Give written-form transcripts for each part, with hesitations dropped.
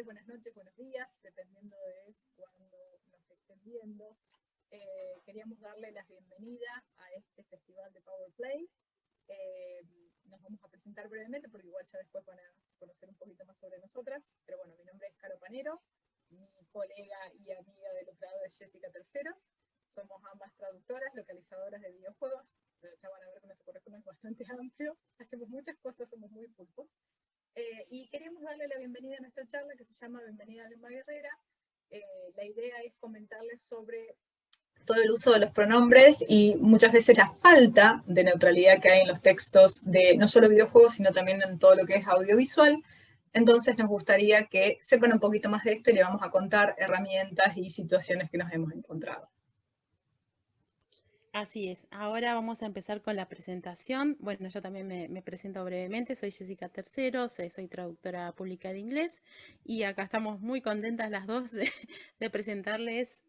tardes, buenas noches, buenos días, dependiendo de cuándo nos estén viendo. Queríamos darle la bienvenida a este festival de PowerPlay. Nos vamos a presentar brevemente porque igual ya después van a conocer un poquito más sobre nosotras. Pero bueno, mi nombre es Caro Panero, mi colega y amiga del otro lado es Jessica Terceros. Somos ambas traductoras, localizadoras de videojuegos. Ya van a ver que nuestro currículum es bastante amplio. Hacemos muchas cosas, somos muy pulpos. Y queríamos darle la bienvenida a nuestra charla que se llama Bienvenida a Alma Guerrera. La idea es comentarles sobre todo el uso de los pronombres y muchas veces la falta de neutralidad que hay en los textos de no solo videojuegos, sino también en todo lo que es audiovisual. Entonces nos gustaría que sepan un poquito más de esto y le vamos a contar herramientas y situaciones que nos hemos encontrado. Así es, ahora vamos a empezar con la presentación. Bueno, yo también me presento brevemente, soy Jessica Terceros, soy traductora pública de inglés y acá estamos muy contentas las dos de presentarles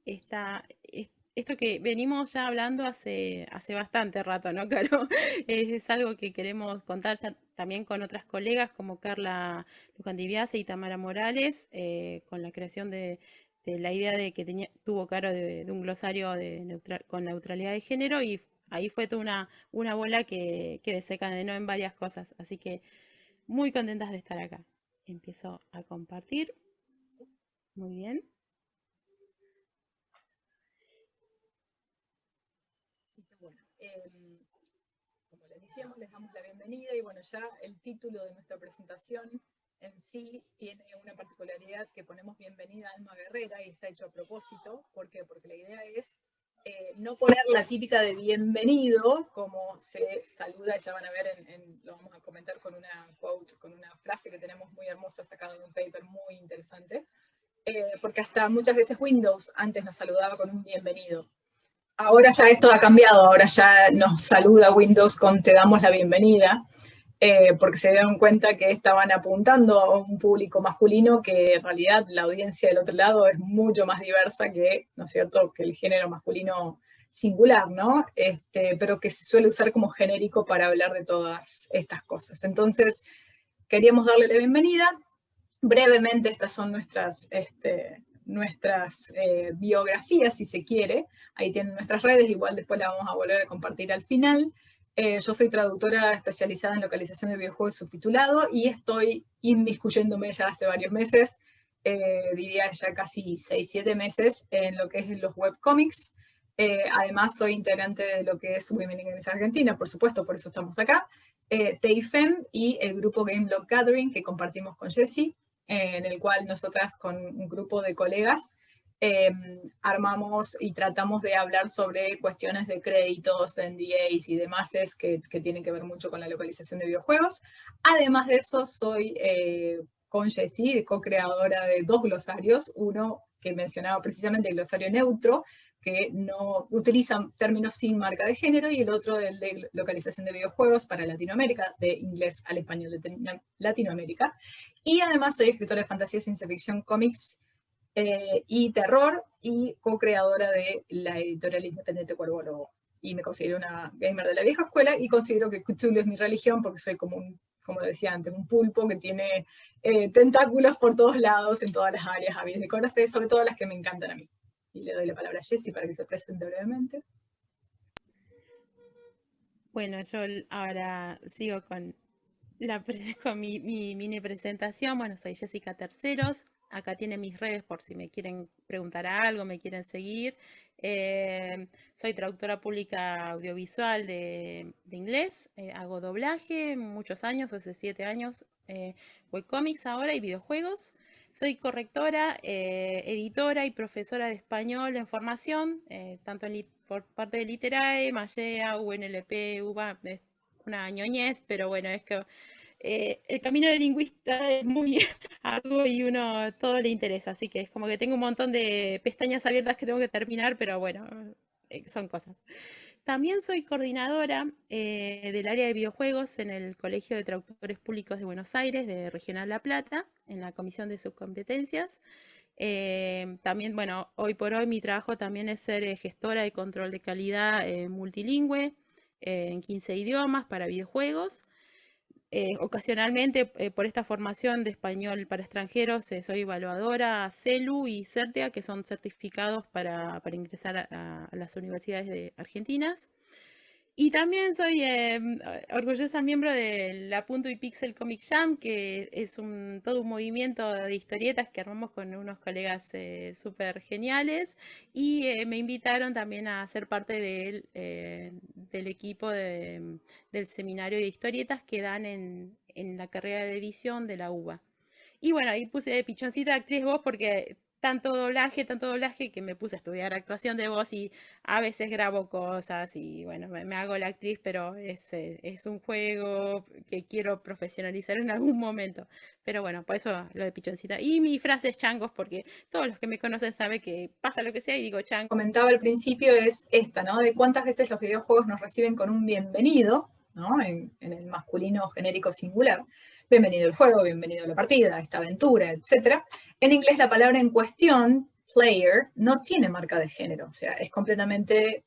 esto que venimos ya hablando hace bastante rato, ¿no, Caro? Es algo que queremos contar ya también con otras colegas como Carla Lujandiviase y Tamara Morales, con la creación de la idea de que tuvo Caro de un glosario con neutralidad de género, y ahí fue toda una bola que desencadenó en varias cosas. Así que muy contentas de estar acá. Empiezo a compartir. Muy bien. Bueno, como les decíamos, les damos la bienvenida y bueno, ya el título de nuestra presentación en sí tiene una particularidad que ponemos bienvenida a Alma Guerrera y está hecho a propósito. ¿Por qué? Porque la idea es no poner la típica de bienvenido, como se saluda, ya van a ver, lo vamos a comentar con una quote, con una frase que tenemos muy hermosa sacada de un paper muy interesante, porque hasta muchas veces Windows antes nos saludaba con un bienvenido. Ahora ya esto ha cambiado, ahora ya nos saluda Windows con te damos la bienvenida, porque se dieron cuenta que estaban apuntando a un público masculino que en realidad la audiencia del otro lado es mucho más diversa que, ¿no es cierto?, que el género masculino singular, ¿no? Pero que se suele usar como genérico para hablar de todas estas cosas. Entonces, queríamos darle la bienvenida. Brevemente, estas son nuestras biografías, si se quiere. Ahí tienen nuestras redes, igual después la vamos a volver a compartir al final. Yo soy traductora especializada en localización de videojuegos subtitulado y estoy inmiscuyéndome ya hace varios meses, diría ya casi 6-7 meses, en lo que es los webcomics. Además, soy integrante de lo que es Women in Games Argentina, por supuesto, por eso estamos acá. TIFEM y el grupo Game Blog Gathering que compartimos con Jessie, en el cual nosotras con un grupo de colegas armamos y tratamos de hablar sobre cuestiones de créditos, NDAs y demás que tienen que ver mucho con la localización de videojuegos. Además de eso, soy con Jessie co-creadora de 2 glosarios, uno que mencionaba precisamente el glosario neutro, que no utilizan términos sin marca de género, y el otro el de localización de videojuegos para Latinoamérica, de inglés al español de Latinoamérica. Y además soy escritora de fantasía, ciencia ficción, cómics y terror, y co-creadora de la editorial independiente Cuervo Lobo. Y me considero una gamer de la vieja escuela y considero que Cthulhu es mi religión porque soy como decía antes, un pulpo que tiene tentáculos por todos lados, en todas las áreas habidas de conocer, sobre todo las que me encantan a mí. Y le doy la palabra a Jessie para que se presente brevemente. Bueno, yo ahora sigo con mi mini presentación. Bueno, soy Jessica Terceros. Acá tienen mis redes por si me quieren preguntar algo, me quieren seguir. Soy traductora pública audiovisual de inglés. Hago doblaje muchos años, hace 7 años. Webcomics ahora y videojuegos. Soy correctora, editora y profesora de español en formación, tanto por parte de Literae, Mallea, UNLP, UBA, una ñoñez, pero bueno, es que el camino de lingüista es muy arduo y uno todo le interesa, así que es como que tengo un montón de pestañas abiertas que tengo que terminar, pero bueno, son cosas. También soy coordinadora del área de videojuegos en el Colegio de Traductores Públicos de Buenos Aires, de Regional La Plata, en la Comisión de Subcompetencias. También, bueno, hoy por hoy mi trabajo también es ser gestora de control de calidad multilingüe en 15 idiomas para videojuegos. ocasionalmente, por esta formación de español para extranjeros, soy evaluadora CELU y CERTIA, que son certificados para ingresar a las universidades argentinas. Y también soy orgullosa miembro de la Punto y Pixel Comic Jam, que es todo un movimiento de historietas que armamos con unos colegas súper geniales. Y me invitaron también a ser parte del equipo del seminario de historietas que dan en la carrera de edición de la UBA. Y bueno, ahí puse de pichoncita de actriz voz porque tanto doblaje que me puse a estudiar actuación de voz y a veces grabo cosas y bueno, me hago la actriz, pero es un juego que quiero profesionalizar en algún momento. Pero bueno, por eso lo de pichoncita. Y mi frase es changos porque todos los que me conocen saben que pasa lo que sea y digo changos. Comentaba al principio es esta, ¿no? De cuántas veces los videojuegos nos reciben con un bienvenido, ¿no? En el masculino genérico singular. Bienvenido al juego, bienvenido a la partida, a esta aventura, etc. En inglés la palabra en cuestión, player, no tiene marca de género, o sea, es completamente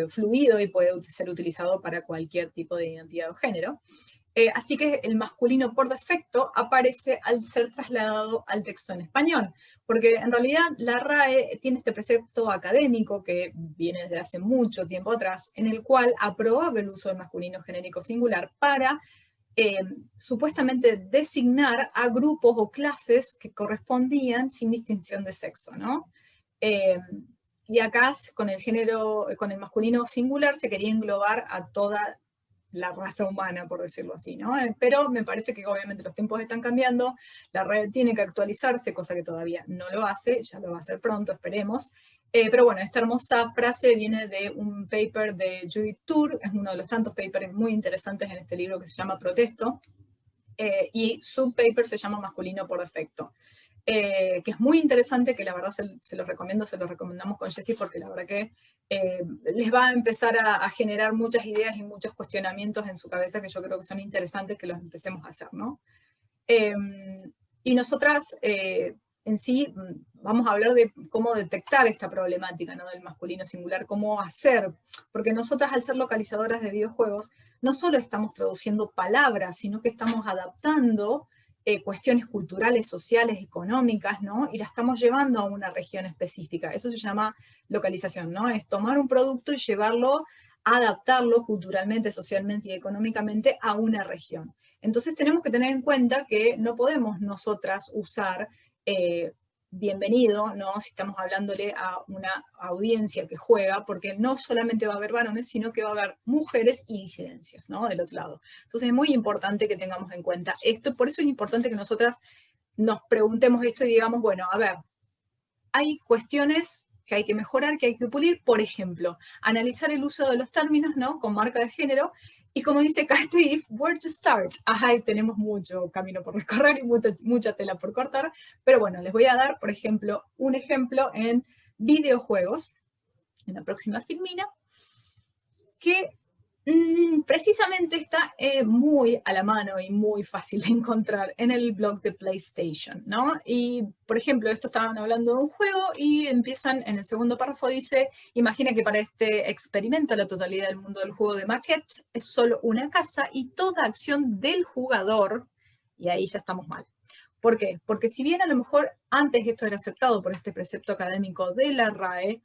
fluido y puede ser utilizado para cualquier tipo de identidad o género. Así que el masculino por defecto aparece al ser trasladado al texto en español, porque en realidad la RAE tiene este precepto académico que viene desde hace mucho tiempo atrás, en el cual aprobaba el uso del masculino genérico singular para supuestamente designar a grupos o clases que correspondían sin distinción de sexo, ¿no? Y acá con el masculino singular se quería englobar a toda la raza humana, por decirlo así, ¿no? Pero me parece que obviamente los tiempos están cambiando, la red tiene que actualizarse, cosa que todavía no lo hace, ya lo va a hacer pronto, esperemos. Pero bueno, esta hermosa frase viene de un paper de Judith Tour, es uno de los tantos papers muy interesantes en este libro que se llama Protesto, y su paper se llama Masculino por defecto. Que es muy interesante, que la verdad se los recomiendo, se los recomendamos con Jessie, porque la verdad que les va a empezar a generar muchas ideas y muchos cuestionamientos en su cabeza que yo creo que son interesantes que los empecemos a hacer, ¿no? Y nosotras en sí vamos a hablar de cómo detectar esta problemática, ¿no? Del masculino singular, cómo hacer, porque nosotras al ser localizadoras de videojuegos no solo estamos traduciendo palabras, sino que estamos adaptando cuestiones culturales, sociales, económicas, ¿no? Y la estamos llevando a una región específica. Eso se llama localización, ¿no? Es tomar un producto y llevarlo, adaptarlo culturalmente, socialmente y económicamente a una región. Entonces tenemos que tener en cuenta que no podemos nosotras usar bienvenido, ¿no? Si estamos hablándole a una audiencia que juega, porque no solamente va a haber varones, sino que va a haber mujeres y disidencias, ¿no? Del otro lado. Entonces es muy importante que tengamos en cuenta esto, por eso es importante que nosotras nos preguntemos esto y digamos, bueno, a ver, hay cuestiones que hay que mejorar, que hay que pulir, por ejemplo, analizar el uso de los términos, ¿no? Con marca de género, y como dice Steve, where to start. Ajá, tenemos mucho camino por recorrer y mucha tela por cortar, pero bueno, les voy a dar, por ejemplo, un ejemplo en videojuegos, en la próxima filmina, que precisamente está muy a la mano y muy fácil de encontrar en el blog de PlayStation, ¿no? Y, por ejemplo, esto estaban hablando de un juego y empiezan, en el segundo párrafo dice, imagina que para este experimento la totalidad del mundo del juego de Marquette es solo una casa y toda acción del jugador, y ahí ya estamos mal. ¿Por qué? Porque si bien a lo mejor antes esto era aceptado por este precepto académico de la RAE,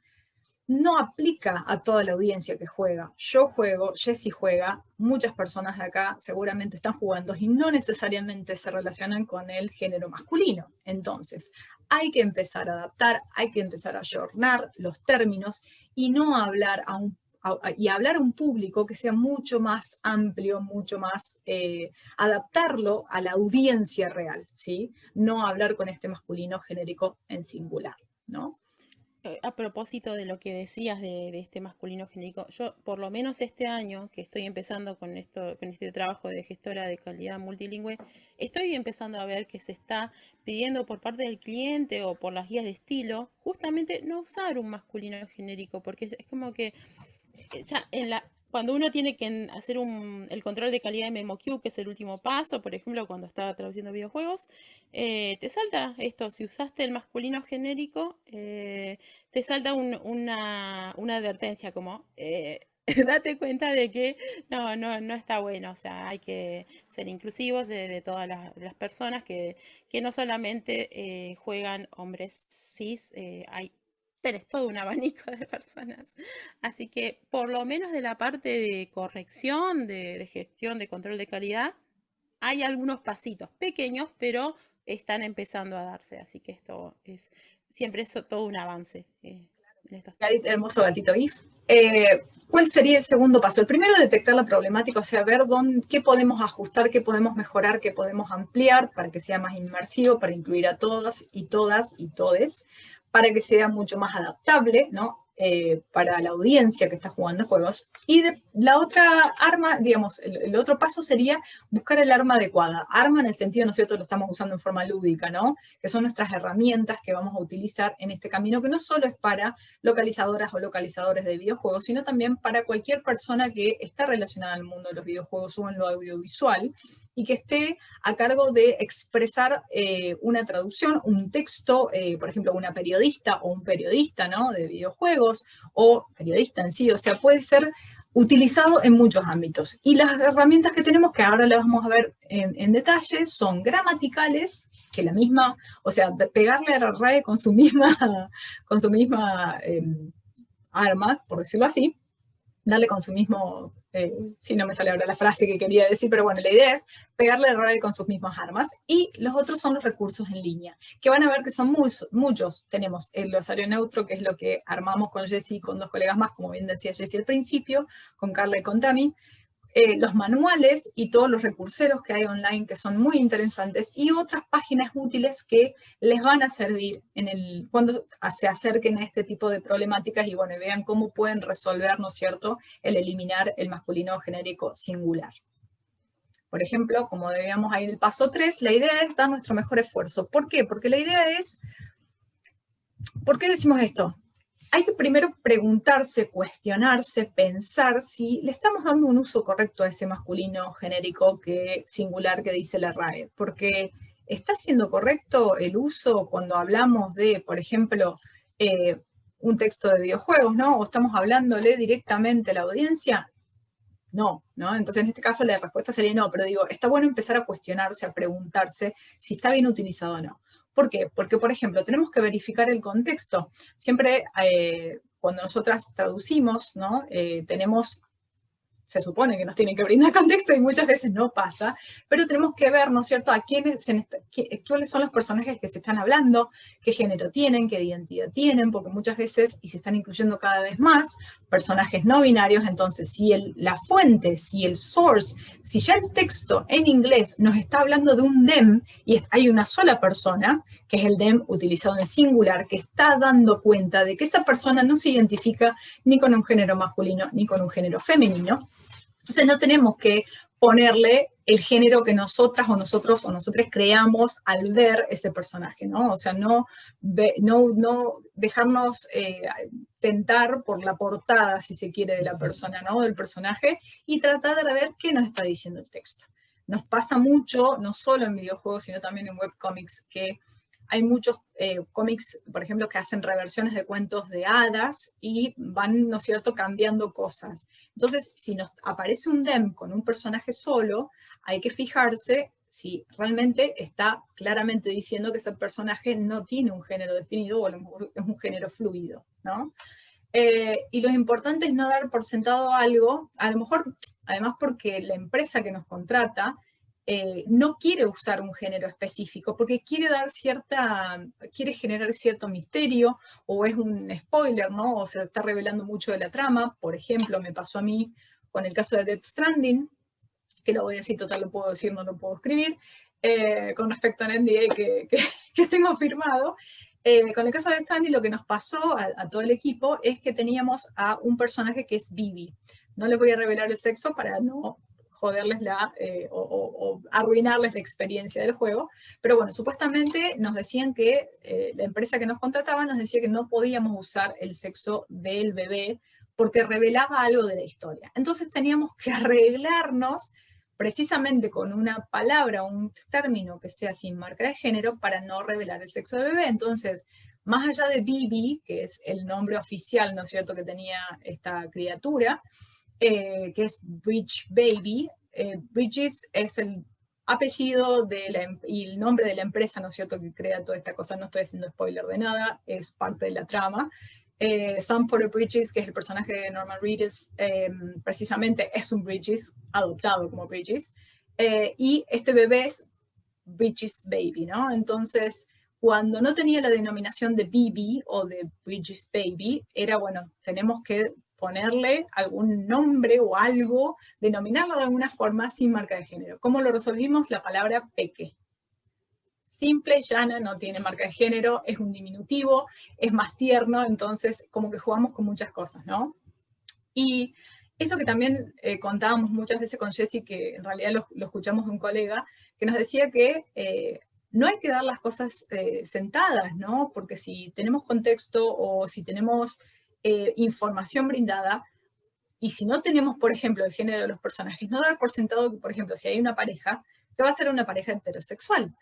no aplica a toda la audiencia que juega. Yo juego, Jessie juega, muchas personas de acá seguramente están jugando y no necesariamente se relacionan con el género masculino. Entonces, hay que empezar a adaptar, hay que empezar a ayornar los términos y no hablar y hablar a un público que sea mucho más amplio, mucho más adaptarlo a la audiencia real, ¿sí? No hablar con este masculino genérico en singular, ¿no? A propósito de lo que decías de este masculino genérico, yo por lo menos este año que estoy empezando con este trabajo de gestora de calidad multilingüe, estoy empezando a ver que se está pidiendo por parte del cliente o por las guías de estilo, justamente no usar un masculino genérico, porque es como que ya cuando uno tiene que hacer el control de calidad de MemoQ, que es el último paso, por ejemplo, cuando está traduciendo videojuegos, te salta esto, si usaste el masculino genérico, te salta una advertencia como, date cuenta de que no está bueno. O sea, hay que ser inclusivos de todas las personas que no solamente juegan hombres cis, tenés todo un abanico de personas. Así que por lo menos de la parte de corrección, de gestión, de control de calidad, hay algunos pasitos pequeños, pero están empezando a darse. Así que esto es siempre todo un avance en estos Ahí, temas. hermoso gatito If. ¿Cuál sería el segundo paso? El primero, detectar la problemática, o sea, ver qué podemos ajustar, qué podemos mejorar, qué podemos ampliar para que sea más inmersivo, para incluir a todas y todes, para que sea mucho más adaptable, ¿no? Para la audiencia que está jugando juegos. Y la otra arma, digamos, el otro paso sería buscar el arma adecuada. Arma en el sentido, ¿no es cierto?, lo estamos usando en forma lúdica, ¿no? Que son nuestras herramientas que vamos a utilizar en este camino, que no solo es para localizadoras o localizadores de videojuegos, sino también para cualquier persona que está relacionada al mundo de los videojuegos o en lo audiovisual y que esté a cargo de expresar una traducción, un texto, por ejemplo, una periodista o un periodista, ¿no?, de videojuegos, o periodista en sí, o sea, puede ser utilizado en muchos ámbitos. Y las herramientas que tenemos, que ahora las vamos a ver en detalle, son gramaticales, que la misma, o sea, pegarle a la RAE con su misma arma, por decirlo así, darle con su mismo, si no me sale ahora la frase que quería decir, pero bueno, la idea es pegarle al RAE con sus mismas armas. Y los otros son los recursos en línea, que van a ver que son muchos. Tenemos el glosario neutro, que es lo que armamos con Jessie y con dos colegas más, como bien decía Jessie al principio, con Carla y con Tami. Los manuales y todos los recurseros que hay online que son muy interesantes y otras páginas útiles que les van a servir cuando se acerquen a este tipo de problemáticas y bueno, vean cómo pueden resolver, ¿no es cierto?, el eliminar el masculino genérico singular. Por ejemplo, como debíamos ahí en el paso 3, la idea es dar nuestro mejor esfuerzo. ¿Por qué? Porque la idea es, ¿por qué decimos esto? Hay que primero preguntarse, cuestionarse, pensar si le estamos dando un uso correcto a ese masculino genérico singular que dice la RAE, porque ¿está siendo correcto el uso cuando hablamos de, por ejemplo, un texto de videojuegos, ¿no? ¿O estamos hablándole directamente a la audiencia? No, ¿no? Entonces en este caso la respuesta sería no, pero digo, está bueno empezar a cuestionarse, a preguntarse si está bien utilizado o no. ¿Por qué? Porque, por ejemplo, tenemos que verificar el contexto. Siempre cuando nosotras traducimos, ¿no? Se supone que nos tienen que brindar contexto y muchas veces no pasa, pero tenemos que ver, ¿no es cierto?, cuáles son los personajes que se están hablando, qué género tienen, qué identidad tienen, porque muchas veces, y se están incluyendo cada vez más, personajes no binarios, entonces si la fuente, si el source, si ya el texto en inglés nos está hablando de un them y hay una sola persona, que es el them utilizado en singular, que está dando cuenta de que esa persona no se identifica ni con un género masculino ni con un género femenino. Entonces no tenemos que ponerle el género que nosotras o nosotros creamos al ver ese personaje, ¿no? O sea, no dejarnos tentar por la portada, si se quiere, de la persona, ¿no?, del personaje, y tratar de ver qué nos está diciendo el texto. Nos pasa mucho, no solo en videojuegos, sino también en webcomics, que hay muchos cómics, por ejemplo, que hacen reversiones de cuentos de hadas y van, ¿no es cierto?, cambiando cosas. Entonces, si nos aparece un dem con un personaje solo, hay que fijarse si realmente está claramente diciendo que ese personaje no tiene un género definido o a lo mejor es un género fluido, ¿no? Y lo importante es no dar por sentado algo, a lo mejor, además porque la empresa que nos contrata no quiere usar un género específico, porque quiere generar cierto misterio, o es un spoiler, ¿no? O se está revelando mucho de la trama. Por ejemplo, me pasó a mí con el caso de Death Stranding, que lo voy a decir, total, lo puedo decir, no lo puedo escribir, con respecto al NDA que tengo firmado. Con el caso de Death Stranding, lo que nos pasó a todo el equipo es que teníamos a un personaje que es Vivi. No les voy a revelar el sexo para no joderles o arruinarles la experiencia del juego, pero bueno, supuestamente nos decían que la empresa que nos contrataba nos decía que no podíamos usar el sexo del bebé porque revelaba algo de la historia. Entonces teníamos que arreglarnos precisamente con una palabra o un término que sea sin marca de género para no revelar el sexo del bebé. Entonces, más allá de Bibi, que es el nombre oficial, ¿no es cierto?, que tenía esta criatura, que es Bridge Baby. Bridges es el apellido y el nombre de la empresa, ¿no es cierto?, que crea toda esta cosa. No estoy haciendo spoiler de nada, es parte de la trama. Sam Porter Bridges, que es el personaje de Norman Reedus, precisamente es un Bridges, adoptado como Bridges, y este bebé es Bridges Baby, ¿no? Entonces, cuando no tenía la denominación de BB o de Bridges Baby, era, bueno, tenemos que ponerle algún nombre o algo, denominarlo de alguna forma sin marca de género. ¿Cómo lo resolvimos? La palabra peque. Simple, llana, no tiene marca de género, es un diminutivo, es más tierno, entonces como que jugamos con muchas cosas, ¿no? Y eso que también contábamos muchas veces con Jessy, que en realidad lo escuchamos de un colega, que nos decía que no hay que dar las cosas sentadas, ¿no? Porque si tenemos contexto o si tenemos información brindada, y si no tenemos, por ejemplo, el género de los personajes, no dar por sentado que, por ejemplo, si hay una pareja, que va a ser una pareja heterosexual,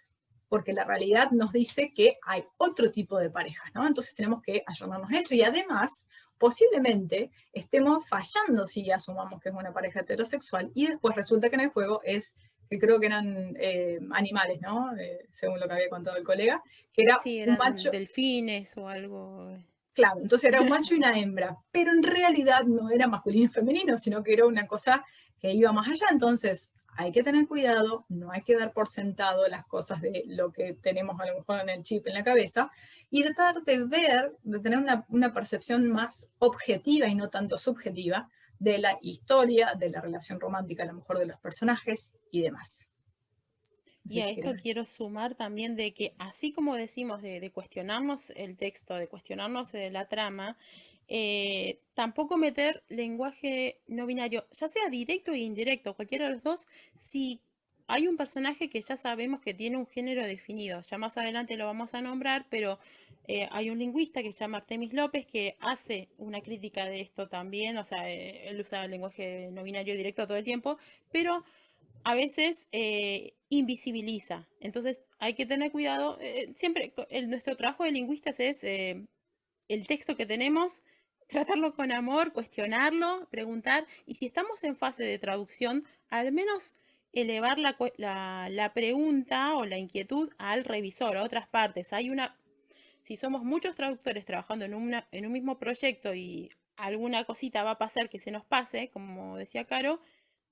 porque la realidad nos dice que hay otro tipo de parejas, ¿no? Entonces tenemos que ayornarnos a eso, y además, posiblemente estemos fallando si asumamos que es una pareja heterosexual, y después resulta que en el juego es, que creo que eran animales, ¿no? Según lo que había contado el colega, que era Sí, un eran macho. delfines o algo. Claro, entonces era un macho y una hembra, pero en realidad no era masculino y femenino, sino que era una cosa que iba más allá. Entonces hay que tener cuidado, no hay que dar por sentado las cosas de lo que tenemos a lo mejor en el chip, en la cabeza, y tratar de ver, de tener una percepción más objetiva y no tanto subjetiva de la historia, de la relación romántica a lo mejor de los personajes y demás. No Y sé a si esto querés. quiero sumar también de que así como decimos de cuestionarnos el texto, de cuestionarnos la trama, tampoco meter lenguaje no binario, ya sea directo e indirecto, cualquiera de los dos, si hay un personaje que ya sabemos que tiene un género definido, ya más adelante lo vamos a nombrar, pero hay un lingüista que se llama Artemis López que hace una crítica de esto también, o sea, él usa el lenguaje no binario directo todo el tiempo, pero a veces invisibiliza. Entonces hay que tener cuidado. Siempre nuestro trabajo de lingüistas es el texto que tenemos, tratarlo con amor, cuestionarlo, preguntar. Y si estamos en fase de traducción, al menos elevar la pregunta o la inquietud al revisor, a otras partes. Si somos muchos traductores trabajando en un mismo proyecto y alguna cosita va a pasar que se nos pase, como decía Caro,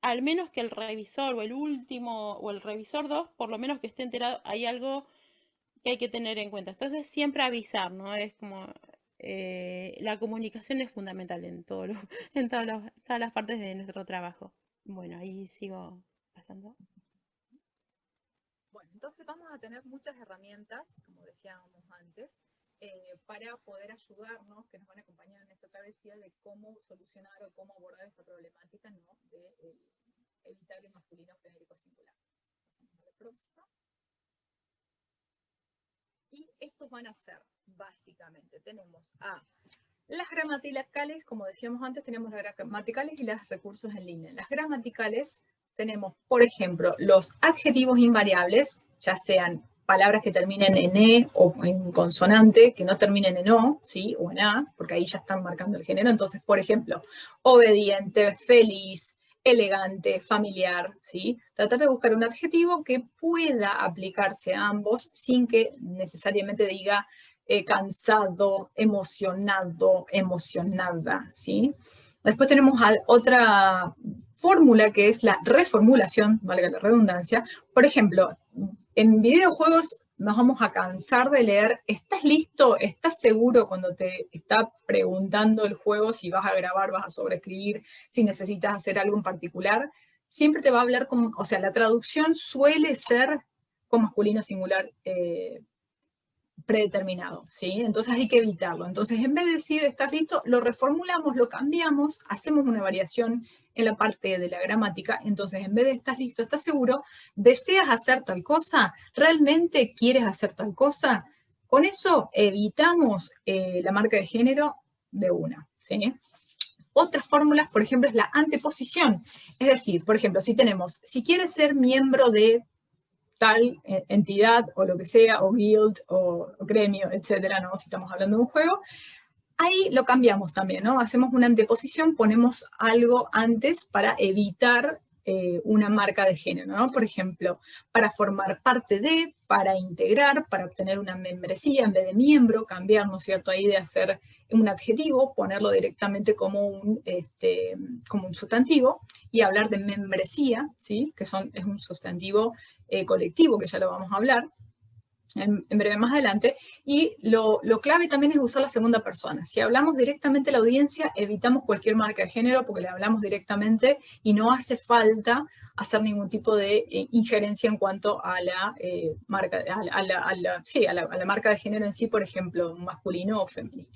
al menos que el revisor o el último o el revisor 2, por lo menos que esté enterado, hay algo que hay que tener en cuenta. Entonces siempre avisar, ¿no? Es como la comunicación es fundamental en en todas las partes de nuestro trabajo. Bueno, ahí sigo pasando. Bueno, entonces vamos a tener muchas herramientas, como decíamos antes, para poder ayudarnos, que nos van a acompañar en esta travesía de cómo solucionar o cómo abordar esta problemática, ¿no?, de evitar el masculino genérico singular. Pasamos a la próxima. Y estos van a ser, básicamente, tenemos a las gramaticales, como decíamos antes, tenemos las gramaticales y los recursos en línea. Las gramaticales tenemos, por ejemplo, los adjetivos invariables, ya sean palabras que terminen en E o en consonante, que no terminen en O, ¿sí?, o en A, porque ahí ya están marcando el género. Entonces, por ejemplo, obediente, feliz, elegante, familiar, ¿sí? Tratar de buscar un adjetivo que pueda aplicarse a ambos sin que necesariamente diga cansado, emocionado, emocionada, ¿sí? Después tenemos otra fórmula que es la reformulación, valga la redundancia. Por ejemplo, en videojuegos nos vamos a cansar de leer, ¿estás listo? ¿Estás seguro cuando te está preguntando el juego si vas a grabar, vas a sobreescribir, si necesitas hacer algo en particular? Siempre te va a hablar con, o sea, la traducción suele ser con masculino singular predeterminado, ¿sí? Entonces hay que evitarlo. Entonces, en vez de decir estás listo, lo reformulamos, lo cambiamos, hacemos una variación en la parte de la gramática. Entonces, en vez de estás listo, estás seguro, deseas hacer tal cosa, realmente quieres hacer tal cosa. Con eso evitamos la marca de género de una, ¿sí? Otras fórmulas, por ejemplo, es la anteposición. Es decir, por ejemplo, si quieres ser miembro de tal entidad o lo que sea, o guild, o gremio, etcétera, ¿no?, si estamos hablando de un juego, Ahí lo cambiamos también, ¿no? Hacemos una anteposición, ponemos algo antes para evitar una marca de género, ¿no? Por ejemplo, para formar parte de, para integrar, para obtener una membresía en vez de miembro, cambiar, ¿no es cierto? Ahí de hacer un adjetivo, ponerlo directamente como un sustantivo y hablar de membresía, ¿sí? Que es un sustantivo colectivo, que ya lo vamos a hablar en breve más adelante, y lo clave también es usar la segunda persona. Si hablamos directamente a la audiencia, evitamos cualquier marca de género porque le hablamos directamente y no hace falta hacer ningún tipo de injerencia en cuanto a la marca, a la marca de género en sí, por ejemplo, masculino o femenino.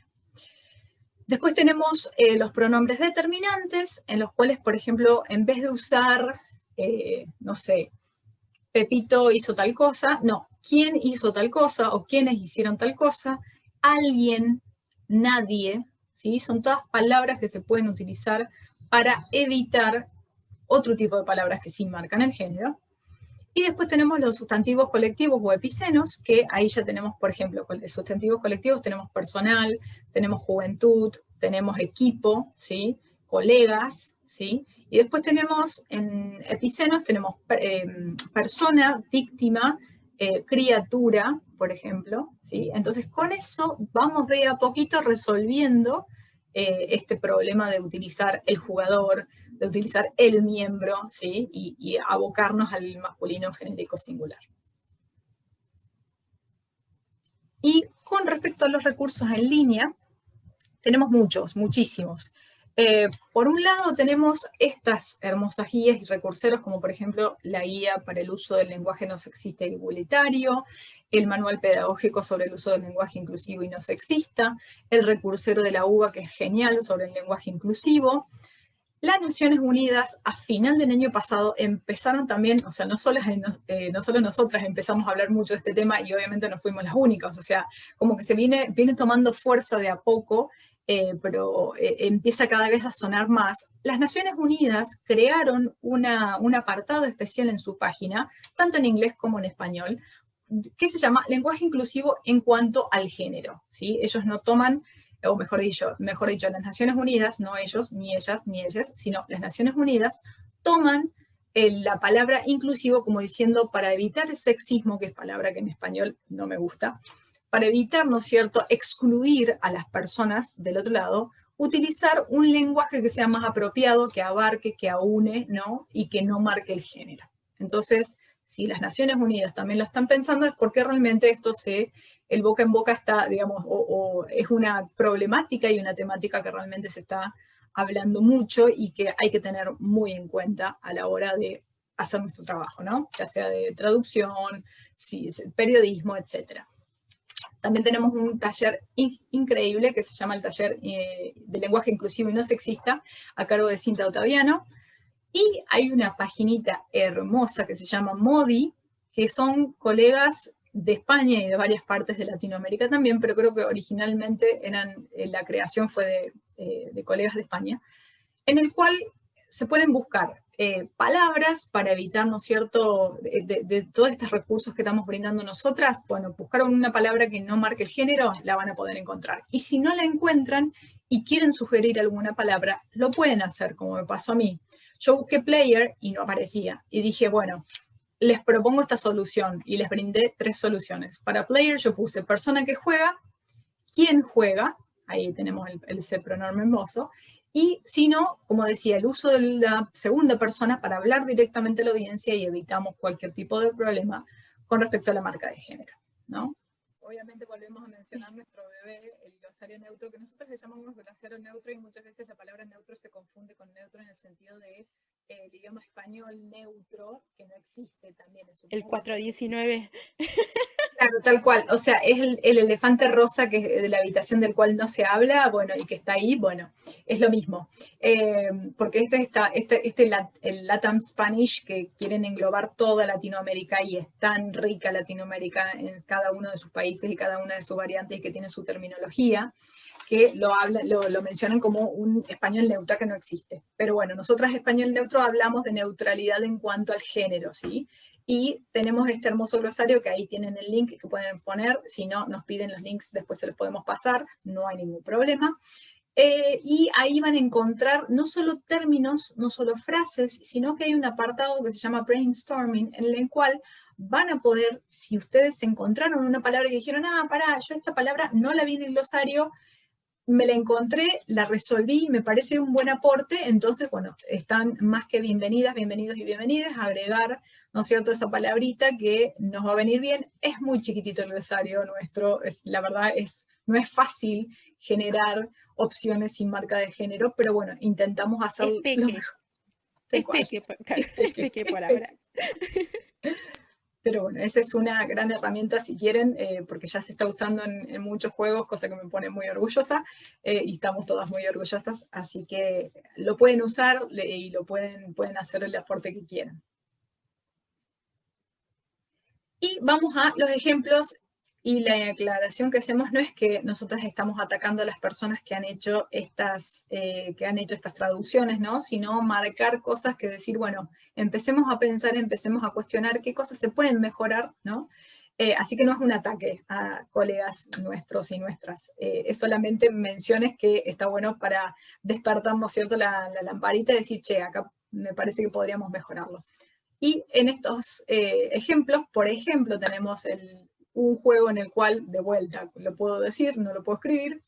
Después tenemos los pronombres determinantes, en los cuales, por ejemplo, en vez de usar, no sé, Pepito hizo tal cosa, no, quién hizo tal cosa o quiénes hicieron tal cosa, alguien, nadie, ¿sí? Son todas palabras que se pueden utilizar para evitar otro tipo de palabras que sí marcan el género. Y después tenemos los sustantivos colectivos o epicenos, que ahí ya tenemos, por ejemplo, con los sustantivos colectivos tenemos personal, tenemos juventud, tenemos equipo, ¿sí? Colegas, ¿sí? Y después tenemos en epicenos, tenemos persona, víctima, criatura, por ejemplo, ¿sí? Entonces con eso vamos de a poquito resolviendo este problema de utilizar el jugador, de utilizar el miembro, ¿sí? Y abocarnos al masculino genérico singular. Y con respecto a los recursos en línea, tenemos muchísimos. Por un lado tenemos estas hermosas guías y recurseros, como por ejemplo la guía para el uso del lenguaje no sexista e igualitario, el manual pedagógico sobre el uso del lenguaje inclusivo y no sexista, el recursero de la UBA, que es genial, sobre el lenguaje inclusivo. Las Naciones Unidas a final del año pasado empezaron también, o sea, no solo nosotras empezamos a hablar mucho de este tema y obviamente no fuimos las únicas, o sea, como que se viene tomando fuerza de a poco, pero empieza cada vez a sonar más. Las Naciones Unidas crearon un apartado especial en su página, tanto en inglés como en español, que se llama Lenguaje Inclusivo en cuanto al género, ¿sí? Ellos no toman, o mejor dicho, las Naciones Unidas, no ellos, ni ellas, ni ellas, sino las Naciones Unidas, toman la palabra inclusivo como diciendo, para evitar el sexismo, que es palabra que en español no me gusta, para evitar, ¿no es cierto?, excluir a las personas del otro lado, utilizar un lenguaje que sea más apropiado, que abarque, que aúne, ¿no?, y que no marque el género. Entonces, si las Naciones Unidas también lo están pensando, es porque realmente el boca en boca está, digamos, o es una problemática y una temática que realmente se está hablando mucho y que hay que tener muy en cuenta a la hora de hacer nuestro trabajo, ¿no? Ya sea de traducción, periodismo, etc. También tenemos un taller increíble que se llama el taller de lenguaje inclusivo y no sexista, a cargo de Cinta Ottaviano. Y hay una paginita hermosa que se llama Modi, que son colegas de España y de varias partes de Latinoamérica también, pero creo que originalmente la creación fue de colegas de España, en el cual se pueden buscar palabras para evitar, ¿no es cierto?, de todos estos recursos que estamos brindando nosotras. Bueno, buscaron una palabra que no marque el género, la van a poder encontrar. Y si no la encuentran y quieren sugerir alguna palabra, lo pueden hacer, como me pasó a mí. Yo busqué player y no aparecía. Y dije, bueno, les propongo esta solución. Y les brindé 3 soluciones. Para player yo puse persona que juega, quién juega, ahí tenemos el pronombre hermoso, y si no, como decía, el uso de la segunda persona para hablar directamente a la audiencia y evitamos cualquier tipo de problema con respecto a la marca de género, ¿no? Obviamente volvemos a mencionar nuestro bebé, el glosario neutro, que nosotros le llamamos glosario neutro y muchas veces la palabra neutro se confunde con neutro en el sentido de el idioma español neutro, que no existe también. El 419. Claro, tal cual. O sea, es el elefante rosa que es de la habitación del cual no se habla, bueno, y que está ahí, bueno, es lo mismo. Porque el Latam Spanish, que quieren englobar toda Latinoamérica y es tan rica Latinoamérica en cada uno de sus países y cada una de sus variantes y que tiene su terminología, que lo mencionan como un español neutro que no existe. Pero bueno, nosotras español neutro hablamos de neutralidad en cuanto al género, ¿sí? Y tenemos este hermoso glosario que ahí tienen el link que pueden poner. Si no, nos piden los links, después se los podemos pasar, no hay ningún problema. Y ahí van a encontrar no solo términos, no solo frases, sino que hay un apartado que se llama brainstorming, en el cual van a poder, si ustedes encontraron una palabra y dijeron, pará, yo esta palabra no la vi en el glosario, me la encontré, la resolví, me parece un buen aporte, entonces, bueno, están más que bienvenidas, bienvenidos y bienvenidas a agregar, ¿no es cierto?, esa palabrita que nos va a venir bien. Es muy chiquitito el glosario nuestro, la verdad no es fácil generar opciones sin marca de género, pero bueno, intentamos hacerlo lo mejor. Es peque por ahora. Pero bueno, esa es una gran herramienta si quieren, porque ya se está usando en muchos juegos, cosa que me pone muy orgullosa, y estamos todas muy orgullosas, así que lo pueden usar y pueden hacer el aporte que quieran. Y vamos a los ejemplos, y la aclaración que hacemos no es que nosotros estamos atacando a las personas que han hecho estas traducciones, ¿no? Sino marcar cosas que decir, bueno, empecemos a pensar, empecemos a cuestionar qué cosas se pueden mejorar, ¿no? Así que no es un ataque a colegas nuestros y nuestras, es solamente menciones que está bueno para despertar, ¿no es cierto?, la lamparita y decir, che, acá me parece que podríamos mejorarlo. Y en estos ejemplos, por ejemplo, tenemos un juego en el cual, de vuelta, lo puedo decir, no lo puedo escribir,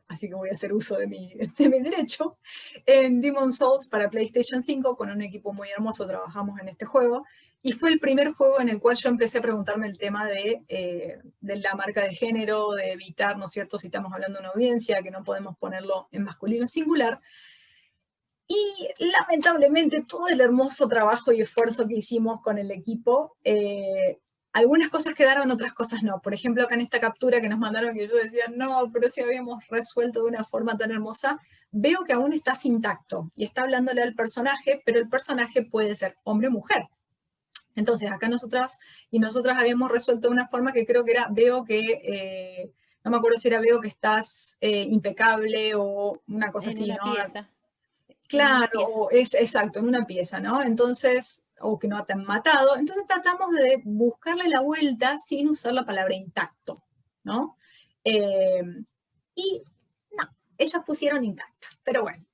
así que voy a hacer uso de mi derecho. En Demon's Souls para PlayStation 5, con un equipo muy hermoso, trabajamos en este juego, y fue el primer juego en el cual yo empecé a preguntarme el tema de la marca de género, de evitar, ¿no es cierto?, si estamos hablando de una audiencia, que no podemos ponerlo en masculino singular. Y lamentablemente todo el hermoso trabajo y esfuerzo que hicimos con el equipo, algunas cosas quedaron, otras cosas no. Por ejemplo, acá en esta captura que nos mandaron, que yo decía, no, pero si habíamos resuelto de una forma tan hermosa, veo que aún está intacto y está hablándole al personaje, pero el personaje puede ser hombre o mujer. Entonces, acá nosotras habíamos resuelto de una forma que creo que era, veo que, no me acuerdo si era veo que estás impecable o una cosa así, ¿no? Pieza. Claro, exacto, en una pieza, ¿no? Entonces, o que no te han matado. Entonces tratamos de buscarle la vuelta sin usar la palabra intacto, ¿no? Y no, ellas pusieron intacto, pero bueno,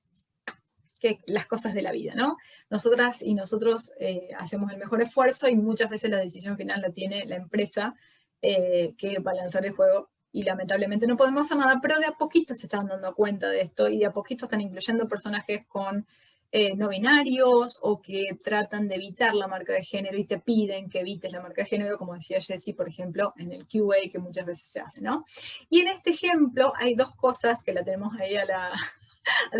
que las cosas de la vida, ¿no? Nosotras y nosotros hacemos el mejor esfuerzo y muchas veces la decisión final la tiene la empresa que va a lanzar el juego. Y lamentablemente no podemos hacer nada, pero de a poquito se están dando cuenta de esto y de a poquito están incluyendo personajes con no binarios o que tratan de evitar la marca de género y te piden que evites la marca de género, como decía Jessie, por ejemplo, en el QA que muchas veces se hace, ¿no? Y en este ejemplo hay dos cosas que la tenemos ahí a la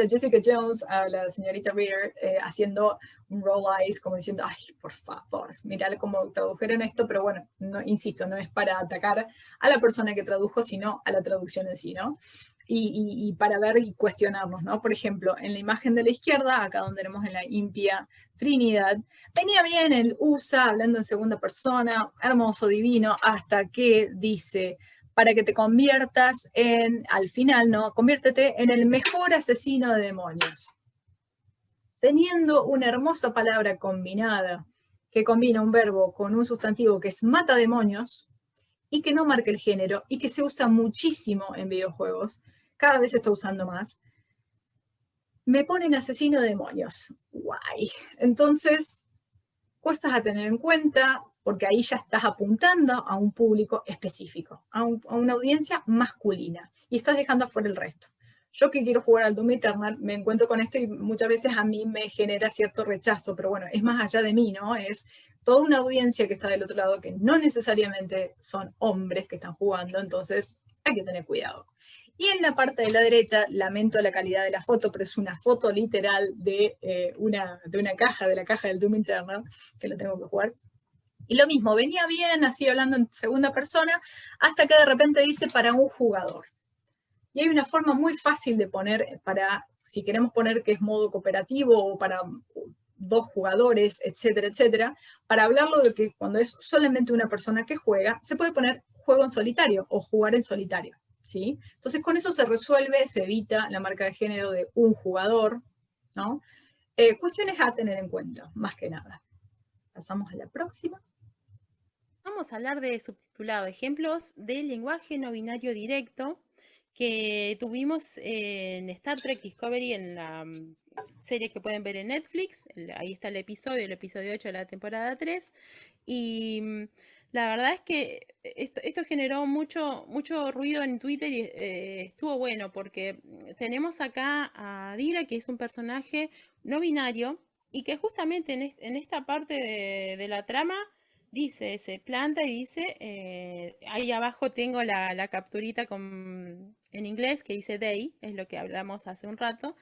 Jessica Jones, a la señorita Reader, haciendo un roll eyes, como diciendo, ay, por favor, mirá cómo tradujeron esto, pero bueno, no, insisto, no es para atacar a la persona que tradujo, sino a la traducción en sí, ¿no? Y para ver y cuestionarnos, ¿no? Por ejemplo, en la imagen de la izquierda, acá donde tenemos en la impia Trinidad, venía bien el USA, hablando en segunda persona, hermoso, divino, hasta que dice, para que te conviertas al final, ¿no? Conviértete en el mejor asesino de demonios. Teniendo una hermosa palabra combinada, que combina un verbo con un sustantivo que es mata demonios, y que no marca el género, y que se usa muchísimo en videojuegos, cada vez se está usando más, me ponen asesino de demonios. Guay. Entonces, cosas a tener en cuenta, porque ahí ya estás apuntando a un público específico, a una audiencia masculina, y estás dejando afuera el resto. Yo que quiero jugar al Doom Eternal, me encuentro con esto y muchas veces a mí me genera cierto rechazo, pero bueno, es más allá de mí, ¿no? Es toda una audiencia que está del otro lado, que no necesariamente son hombres que están jugando, entonces hay que tener cuidado. Y en la parte de la derecha, lamento la calidad de la foto, pero es una foto literal de una caja, de la caja del Doom Eternal, que lo tengo que jugar. Y lo mismo, venía bien, así hablando en segunda persona, hasta que de repente dice para un jugador. Y hay una forma muy fácil de poner, si queremos poner que es modo cooperativo o para dos jugadores, etcétera, etcétera, para hablarlo de que cuando es solamente una persona que juega, se puede poner juego en solitario o jugar en solitario. ¿Sí? Entonces con eso se resuelve, se evita la marca de género de un jugador, ¿no? Cuestiones a tener en cuenta, más que nada. Pasamos a la próxima. vamos a hablar de subtitulado, ejemplos del lenguaje no binario directo que tuvimos en Star Trek Discovery, en la serie que pueden ver en Netflix. Ahí está el episodio 8 de la temporada 3. Y la verdad es que esto generó mucho ruido en Twitter y estuvo bueno porque tenemos acá a Dira, que es un personaje no binario y que justamente en esta parte de la trama dice, se planta y dice, ahí abajo tengo la capturita en inglés que dice they, es lo que hablamos hace un rato,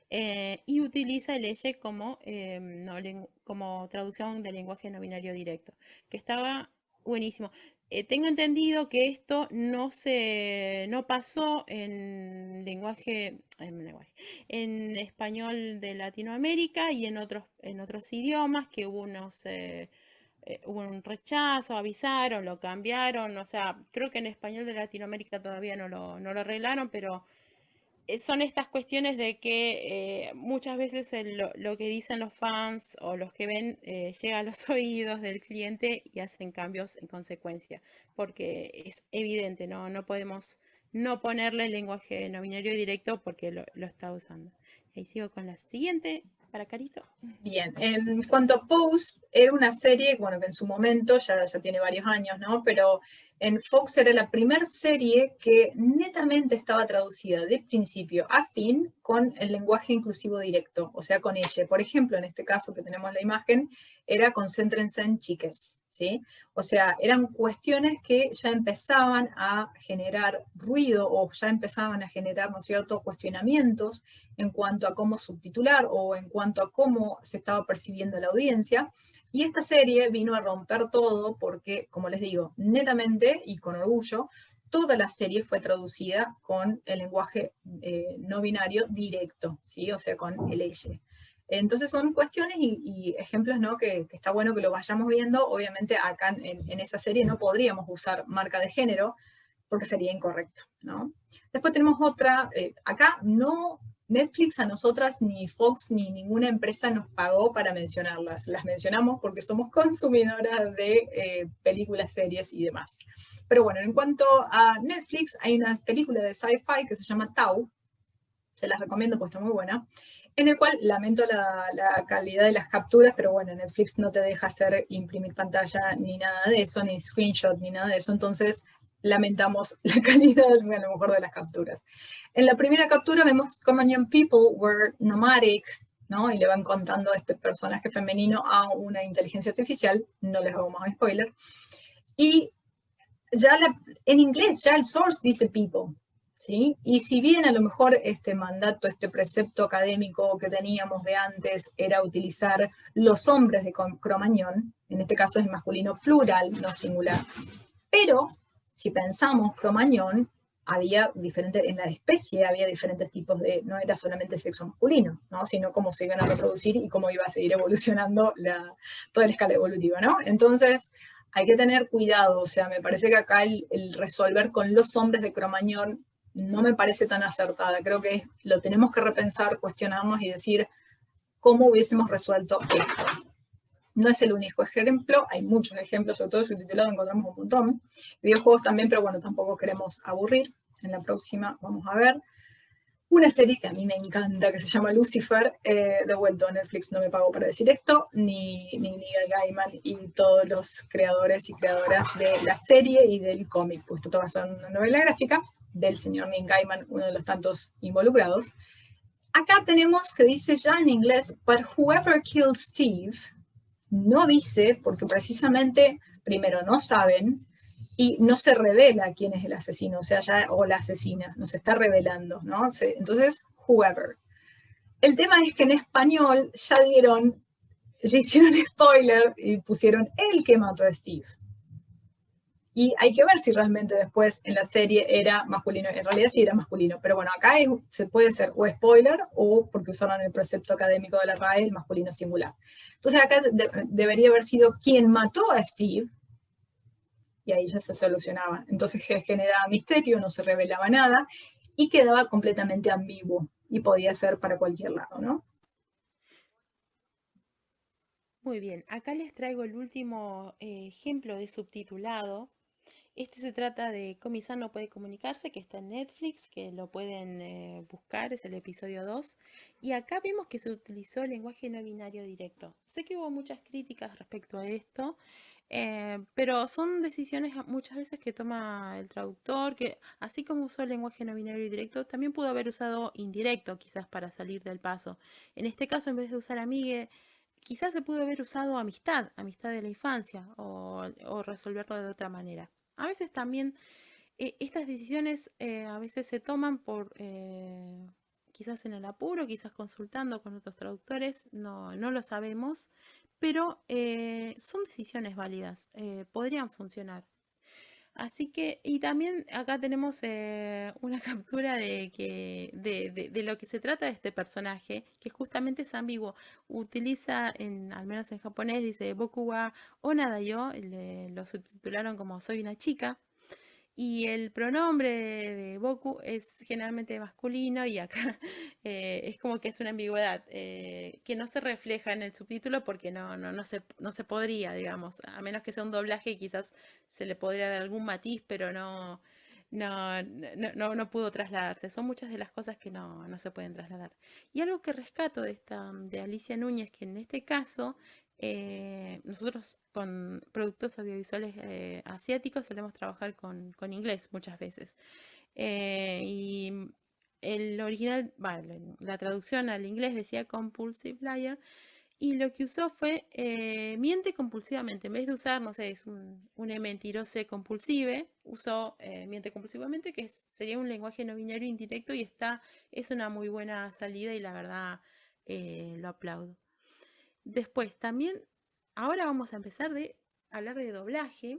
y utiliza el elle como traducción del lenguaje no binario directo, que estaba buenísimo. Tengo entendido que esto no pasó en español de Latinoamérica y en otros idiomas, que hubo un rechazo, avisaron, lo cambiaron, o sea, creo que en español de Latinoamérica todavía no lo arreglaron, pero son estas cuestiones de que muchas veces lo que dicen los fans o los que ven llega a los oídos del cliente y hacen cambios en consecuencia, porque es evidente, no podemos no ponerle el lenguaje no binario directo porque lo está usando. Ahí sigo con la siguiente, para Carito. Bien, en cuanto a Pose, era una serie, bueno, que en su momento, ya tiene varios años, ¿no? Pero en Fox era la primera serie que netamente estaba traducida de principio a fin con el lenguaje inclusivo directo, o sea, con ella. Por ejemplo, en este caso que tenemos la imagen, era concéntrense en chiques, ¿sí? O sea, eran cuestiones que ya empezaban a generar ruido o ya empezaban a generar, ¿no es cierto?, cuestionamientos en cuanto a cómo subtitular o en cuanto a cómo se estaba percibiendo la audiencia. Y esta serie vino a romper todo porque, como les digo, netamente y con orgullo, toda la serie fue traducida con el lenguaje no binario directo, ¿sí? O sea, con el elle. Entonces son cuestiones y ejemplos, ¿no? Que está bueno que lo vayamos viendo. Obviamente acá en esa serie no podríamos usar marca de género porque sería incorrecto, ¿no? Después tenemos otra, acá no, Netflix a nosotras ni Fox ni ninguna empresa nos pagó para mencionarlas. Las mencionamos porque somos consumidoras de películas, series y demás. Pero bueno, en cuanto a Netflix, hay una película de sci-fi que se llama Tau, se las recomiendo porque está muy buena, en el cual lamento la calidad de las capturas, pero bueno, Netflix no te deja hacer imprimir pantalla ni nada de eso, ni screenshot, ni nada de eso, entonces lamentamos la calidad a lo mejor de las capturas. En la primera captura vemos cómo young people were nomadic, ¿no? Y le van contando a este personaje femenino a una inteligencia artificial, no les hago más spoiler, y ya en inglés ya el source dice people, ¿sí? Y si bien a lo mejor este mandato, este precepto académico que teníamos de antes era utilizar los hombres de Cromañón, en este caso es masculino plural, no singular, pero si pensamos Cromañón, había diferentes, en la especie había diferentes tipos de, no era solamente sexo masculino, ¿no? Sino cómo se iban a reproducir y cómo iba a seguir evolucionando toda la escala evolutiva, ¿no? Entonces, hay que tener cuidado, o sea, me parece que acá el resolver con los hombres de Cromañón no me parece tan acertada, creo que lo tenemos que repensar, cuestionarnos y decir cómo hubiésemos resuelto esto. No es el único ejemplo, hay muchos ejemplos, sobre todo subtitulado encontramos un montón. Videojuegos también, pero bueno, tampoco queremos aburrir. En la próxima vamos a ver una serie que a mí me encanta, que se llama Lucifer. De vuelta, Netflix no me pagó para decir esto, ni Neil Gaiman y todos los creadores y creadoras de la serie y del cómic, puesto todo basado en una novela gráfica del señor Neil Gaiman, uno de los tantos involucrados. Acá tenemos que dice ya en inglés, but whoever kills Steve, no dice, porque precisamente, primero, no saben y no se revela quién es el asesino, o sea, o la asesina, no se está revelando, ¿no? Entonces, whoever. El tema es que en español ya hicieron spoiler y pusieron el que mató a Steve. Y hay que ver si realmente después en la serie era masculino. En realidad sí era masculino, pero bueno, acá se puede ser o spoiler o porque usaron el precepto académico de la RAE, el masculino singular. Entonces acá debería haber sido quien mató a Steve y ahí ya se solucionaba. Entonces generaba misterio, no se revelaba nada y quedaba completamente ambiguo y podía ser para cualquier lado, ¿no? Muy bien, acá les traigo el último ejemplo de subtitulado. Este se trata de Komi-san no puede comunicarse, que está en Netflix, que lo pueden buscar, es el episodio 2. Y acá vemos que se utilizó el lenguaje no binario directo. Sé que hubo muchas críticas respecto a esto, pero son decisiones muchas veces que toma el traductor, que así como usó el lenguaje no binario directo, también pudo haber usado indirecto, quizás para salir del paso. En este caso, en vez de usar amigue, quizás se pudo haber usado amistad, amistad de la infancia, o resolverlo de otra manera. A veces también estas decisiones a veces se toman por quizás en el apuro, quizás consultando con otros traductores, no lo sabemos, pero son decisiones válidas, podrían funcionar. Así que, y también acá tenemos una captura de lo que se trata de este personaje, que justamente es ambiguo. Utiliza, al menos en japonés, dice Boku wa Ona da yo, lo subtitularon como soy una chica. Y el pronombre de Boku es generalmente masculino y acá es como que es una ambigüedad que no se refleja en el subtítulo porque no se podría, digamos, a menos que sea un doblaje quizás se le podría dar algún matiz, pero no pudo trasladarse. Son muchas de las cosas que no se pueden trasladar. Y algo que rescato de Alicia Núñez, que en este caso nosotros con productos audiovisuales asiáticos solemos trabajar con inglés muchas veces. Y el original, la traducción al inglés decía compulsive liar, y lo que usó fue miente compulsivamente. En vez de usar, no sé, es un mentiroso compulsive, usó miente compulsivamente, que sería un lenguaje no binario indirecto y es una muy buena salida y la verdad lo aplaudo. Después también, ahora vamos a empezar a hablar de doblaje.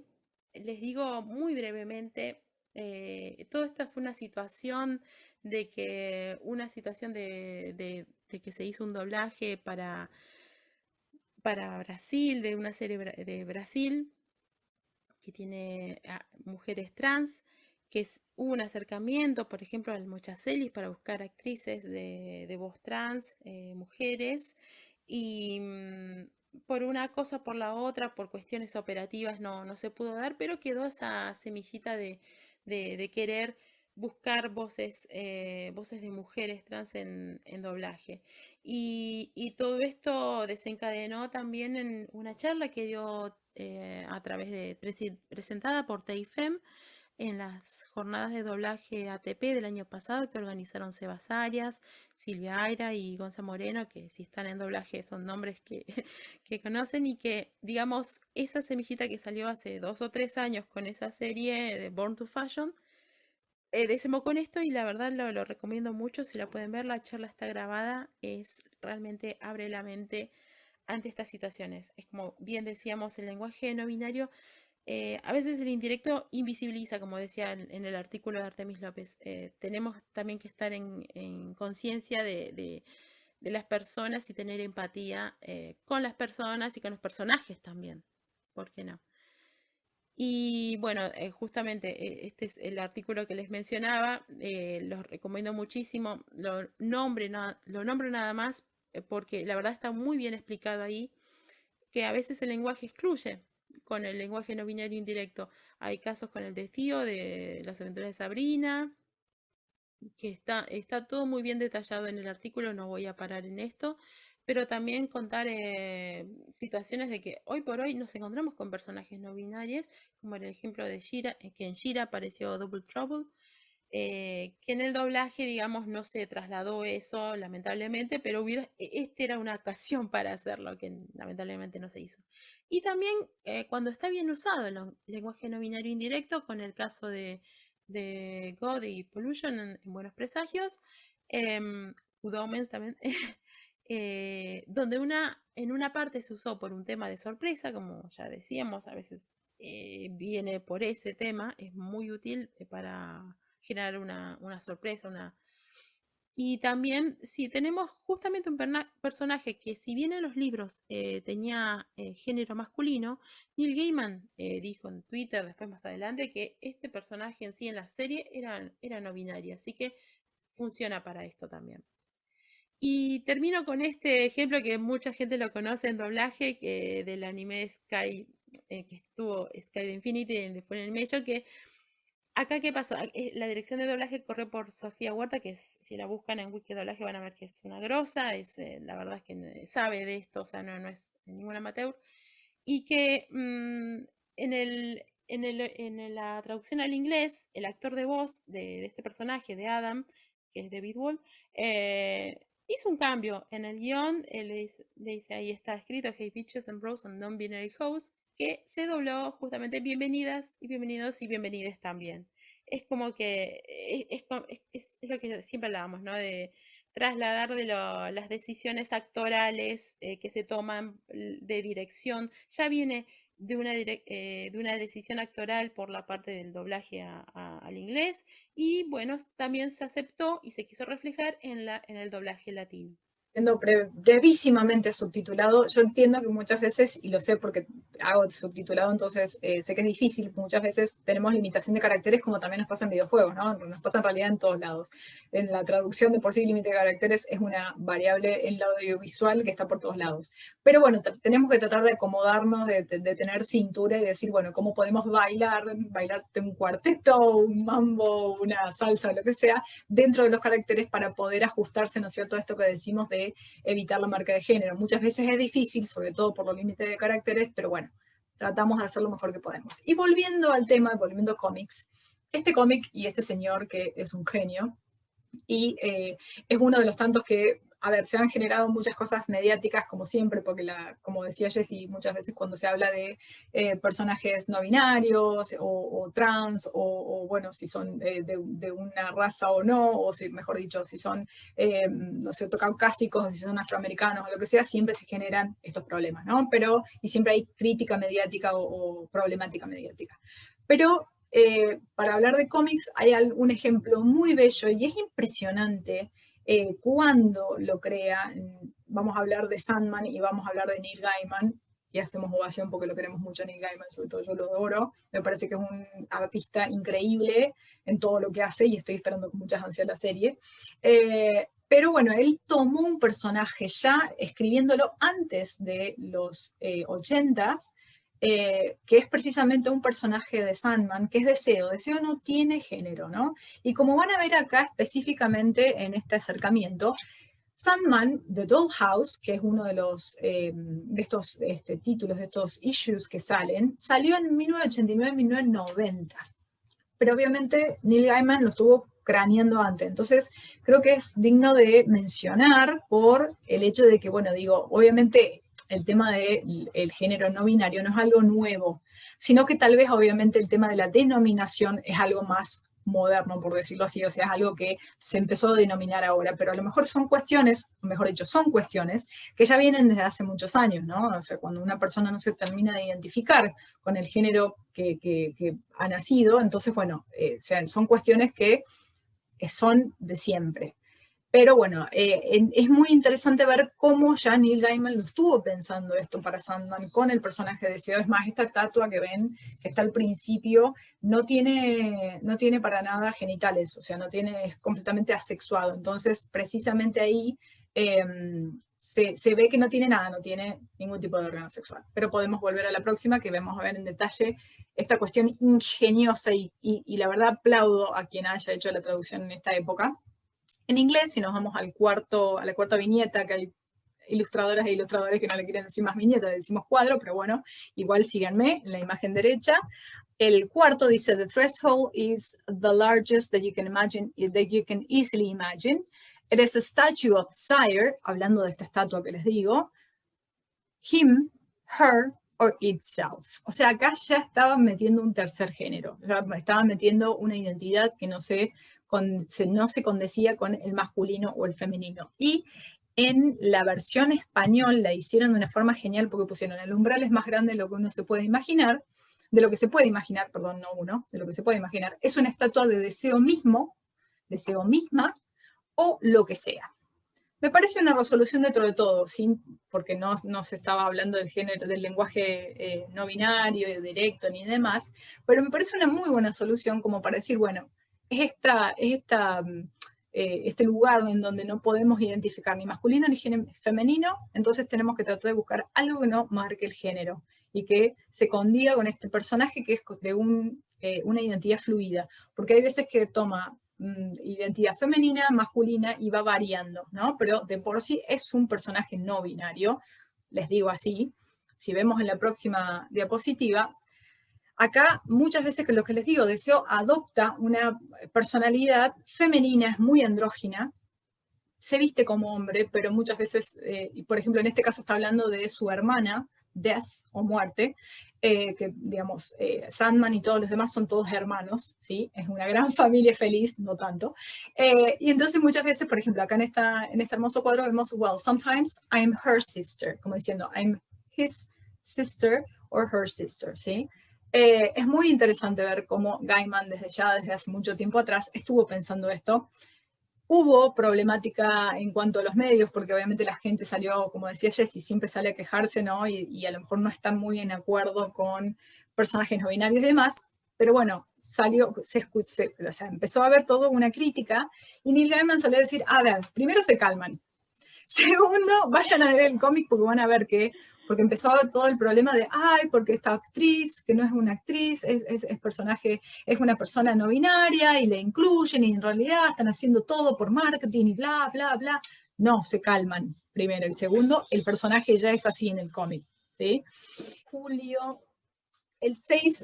Les digo muy brevemente, todo esto fue una situación de que se hizo un doblaje para Brasil, de una serie de Brasil, que tiene mujeres trans, hubo un acercamiento, por ejemplo, al Mochacelis para buscar actrices de voz trans, mujeres, y por una cosa o por la otra, por cuestiones operativas, no se pudo dar, pero quedó esa semillita de querer buscar voces de mujeres trans en doblaje. Y todo esto desencadenó también en una charla que dio a través presentada por TEIFEM en las jornadas de doblaje ATP del año pasado que organizaron Sebas Arias, Silvia Aira y Gonza Moreno, que si están en doblaje son nombres que, que conocen y que, digamos, esa semillita que salió hace 2 o 3 años con esa serie de Born to Fashion, desembocó en esto y la verdad lo recomiendo mucho, si la pueden ver, la charla está grabada, realmente abre la mente ante estas situaciones. Es como bien decíamos, el lenguaje no binario, a veces el indirecto invisibiliza, como decía en el artículo de Artemis López. Tenemos también que estar en conciencia de las personas y tener empatía con las personas y con los personajes también. ¿Por qué no? Y bueno, justamente este es el artículo que les mencionaba, los recomiendo muchísimo, lo nombro nada más porque la verdad está muy bien explicado ahí, que a veces el lenguaje excluye con el lenguaje no binario indirecto. Hay casos con el destío de las aventuras de Sabrina, que está todo muy bien detallado en el artículo, no voy a parar en esto, pero también contar situaciones de que hoy por hoy nos encontramos con personajes no binarios, como el ejemplo de Shira, que en Shira apareció Double Trouble, que en el doblaje, digamos, no se trasladó eso, lamentablemente, pero esta era una ocasión para hacerlo, que lamentablemente no se hizo. Y también cuando está bien usado el lenguaje no binario indirecto, con el caso de God y Pollution en Buenos Presagios, Good Omens también, donde en una parte se usó por un tema de sorpresa, como ya decíamos, a veces viene por ese tema, es muy útil para generar una sorpresa, y también si tenemos justamente un personaje que si bien en los libros tenía género masculino, Neil Gaiman dijo en Twitter después más adelante que este personaje en sí en la serie era no binario, así que funciona para esto también. Y termino con este ejemplo que mucha gente lo conoce en doblaje, que del anime Sky, que estuvo Sky de Infinity, en Full Animation, que acá qué pasó, la dirección de doblaje corre por Sofía Huerta, que si la buscan en Wiki Doblaje van a ver que es una grosa, la verdad es que sabe de esto, o sea, no es ningún amateur, y que en la traducción al inglés, el actor de voz de este personaje, de Adam, que es David Wall, hizo un cambio en el guión, le dice, ahí está escrito, Hey Bitches and Bros and Non-Binary Hoes, que se dobló justamente bienvenidas y bienvenidos y bienvenides también. Es como que es lo que siempre hablábamos, ¿no? De trasladar las decisiones actorales que se toman de dirección. Ya viene de una decisión actoral por la parte del doblaje al inglés y bueno, también se aceptó y se quiso reflejar en el doblaje latino. Siendo brevísimamente subtitulado, yo entiendo que muchas veces, y lo sé porque hago subtitulado, entonces sé que es difícil, muchas veces tenemos limitación de caracteres como también nos pasa en videojuegos, ¿no? Nos pasa en realidad en todos lados. En la traducción de por sí límite de caracteres es una variable en el audiovisual que está por todos lados. Pero bueno, tenemos que tratar de acomodarnos, de tener cintura y decir, bueno, ¿cómo podemos bailarte un cuarteto, un mambo, una salsa, lo que sea, dentro de los caracteres para poder ajustarse, ¿no es cierto?, a esto que decimos de evitar la marca de género. Muchas veces es difícil, sobre todo por los límites de caracteres, pero bueno, tratamos de hacer lo mejor que podemos. Y volviendo al tema, volviendo a cómics, este cómic y este señor que es un genio, y es uno de los tantos que, a ver, se han generado muchas cosas mediáticas como siempre, porque como decía Jessie, muchas veces cuando se habla de personajes no binarios o trans, o bueno, si son de una raza o no, o si, mejor dicho, si son, no sé, caucásicos, o si son afroamericanos, o lo que sea, siempre se generan estos problemas, ¿no? Y siempre hay crítica mediática o problemática mediática. Pero para hablar de cómics hay un ejemplo muy bello y es impresionante cuando lo crea. Vamos a hablar de Sandman y vamos a hablar de Neil Gaiman, y hacemos ovación porque lo queremos mucho a Neil Gaiman, sobre todo yo lo adoro. Me parece que es un artista increíble en todo lo que hace y estoy esperando con muchas ansias la serie. Pero bueno, él tomó un personaje ya escribiéndolo antes de los 80s, que es precisamente un personaje de Sandman, que es Deseo. Deseo no tiene género, ¿no? Y como van a ver acá específicamente en este acercamiento, Sandman, The Dollhouse, que es uno de estos títulos, de estos issues que salió en 1989-1990. Pero obviamente Neil Gaiman lo estuvo craneando antes. Entonces, creo que es digno de mencionar por el hecho de que, bueno, digo, obviamente el tema del género no binario no es algo nuevo, sino que tal vez obviamente el tema de la denominación es algo más moderno, por decirlo así, o sea, es algo que se empezó a denominar ahora, pero a lo mejor son cuestiones, mejor dicho, son cuestiones que ya vienen desde hace muchos años, ¿no? O sea, cuando una persona no se termina de identificar con el género que ha nacido, entonces, bueno, son cuestiones que son de siempre. Pero bueno, es muy interesante ver cómo ya Neil Gaiman lo estuvo pensando esto para Sandman con el personaje de Deseo. Es más, esta estatua que ven, que está al principio, no tiene para nada genitales, o sea, es completamente asexuado. Entonces, precisamente ahí se ve que no tiene nada, no tiene ningún tipo de órgano sexual. Pero podemos volver a la próxima, que vamos a ver en detalle esta cuestión ingeniosa y la verdad aplaudo a quien haya hecho la traducción en esta época. En inglés, si nos vamos a la cuarta viñeta, que hay ilustradoras e ilustradores que no le quieren decir más viñeta, le decimos cuadro, pero bueno, igual síganme en la imagen derecha. El cuarto dice, the threshold is the largest that you can imagine, that you can easily imagine. It is a statue of desire, hablando de esta estatua que les digo, him, her, or itself. O sea, acá ya estaban metiendo un tercer género, ya estaban metiendo una identidad que no se condecía con el masculino o el femenino. Y en la versión español la hicieron de una forma genial porque pusieron el umbral es más grande de lo que uno se puede imaginar, de lo que se puede imaginar, perdón, no uno, de lo que se puede imaginar. Es una estatua de deseo mismo, deseo misma, o lo que sea. Me parece una resolución dentro de todo, porque no se estaba hablando del género, del lenguaje no binario, directo ni demás, pero me parece una muy buena solución como para decir, bueno, es esta este lugar en donde no podemos identificar ni masculino ni femenino, entonces tenemos que tratar de buscar algo que no marque el género y que se condiga con este personaje que es de una identidad fluida, porque hay veces que toma identidad femenina, masculina y va variando, ¿no? Pero de por sí es un personaje no binario, les digo así. Si vemos en la próxima diapositiva, acá muchas veces que lo que les digo, Deseo adopta una personalidad femenina, es muy andrógina, se viste como hombre, pero muchas veces, por ejemplo, en este caso está hablando de su hermana, Death o Muerte, que digamos, Sandman y todos los demás son todos hermanos, ¿sí? Es una gran familia feliz, no tanto. Y entonces muchas veces, por ejemplo, acá en este hermoso cuadro vemos, well, sometimes I'm her sister, como diciendo, I'm his sister or her sister, ¿sí? Es muy interesante ver cómo Gaiman desde hace mucho tiempo atrás estuvo pensando esto. Hubo problemática en cuanto a los medios, porque obviamente la gente salió, como decía Jessie, siempre sale a quejarse, ¿no? Y a lo mejor no están muy en acuerdo con personajes no binarios y demás, pero bueno, salió, o sea, empezó a haber toda una crítica, y Neil Gaiman salió a decir, a ver, primero se calman, segundo, vayan a leer el cómic porque van a ver que, porque empezó todo el problema de, ay, porque esta actriz, que no es una actriz, es personaje, es una persona no binaria y le incluyen y en realidad están haciendo todo por marketing y bla, bla, bla. No, se calman, primero. Y segundo, el personaje ya es así en el cómic, ¿sí? Julio, el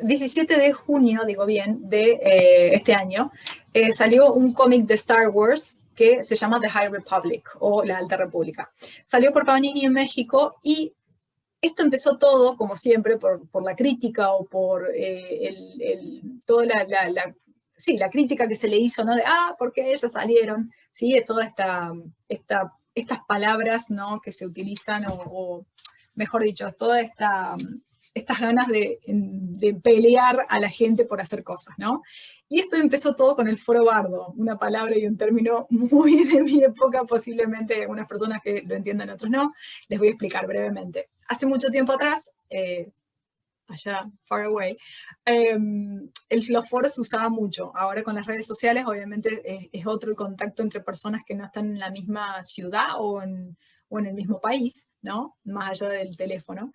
17 de junio, digo bien, de este año, salió un cómic de Star Wars que se llama The High Republic o La Alta República. Salió por Panini en México y esto empezó todo, como siempre, por la crítica o por toda la crítica que se le hizo, ¿no? De, ¿por qué ellas salieron? ¿Sí? De todas estas palabras, ¿no? Que se utilizan, o mejor dicho, todas estas ganas de pelear a la gente por hacer cosas, ¿no? Y esto empezó todo con el foro bardo, una palabra y un término muy de mi época, posiblemente algunas personas que lo entiendan, otros no. Les voy a explicar brevemente. Hace mucho tiempo atrás, allá, far away, los foros se usaba mucho. Ahora con las redes sociales, obviamente, es otro el contacto entre personas que no están en la misma ciudad o en el mismo país, ¿no? Más allá del teléfono.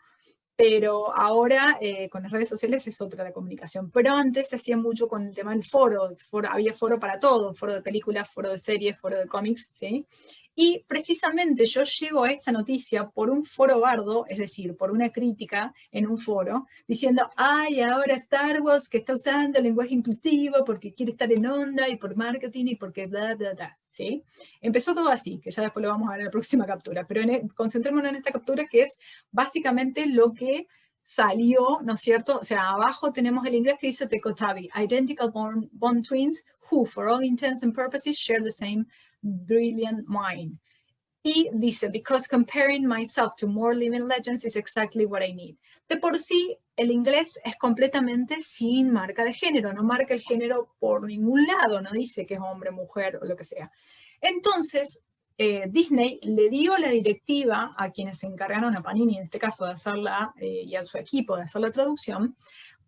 Pero ahora con las redes sociales es otra la comunicación. Pero antes se hacía mucho con el tema del foro. Había foro para todo, foro de películas, foro de series, foro de cómics, ¿sí? Y precisamente yo llego a esta noticia por un foro bardo, es decir, por una crítica en un foro, diciendo, ay, ahora Star Wars que está usando el lenguaje inclusivo porque quiere estar en onda y por marketing y porque bla, bla, bla, ¿sí? Empezó todo así, que ya después lo vamos a ver en la próxima captura, pero concentrémonos en esta captura que es básicamente lo que salió, ¿no es cierto? O sea, abajo tenemos el inglés que dice Tecotavi, identical born twins who, for all intents and purposes, share the same brilliant mind. Y dice, because comparing myself to more living legends is exactly what I need. De por sí, el inglés es completamente sin marca de género, no marca el género por ningún lado, no dice que es hombre, mujer o lo que sea. Entonces, Disney le dio la directiva a quienes se encargaron, a Panini en este caso, de hacerla, y a su equipo de hacer la traducción,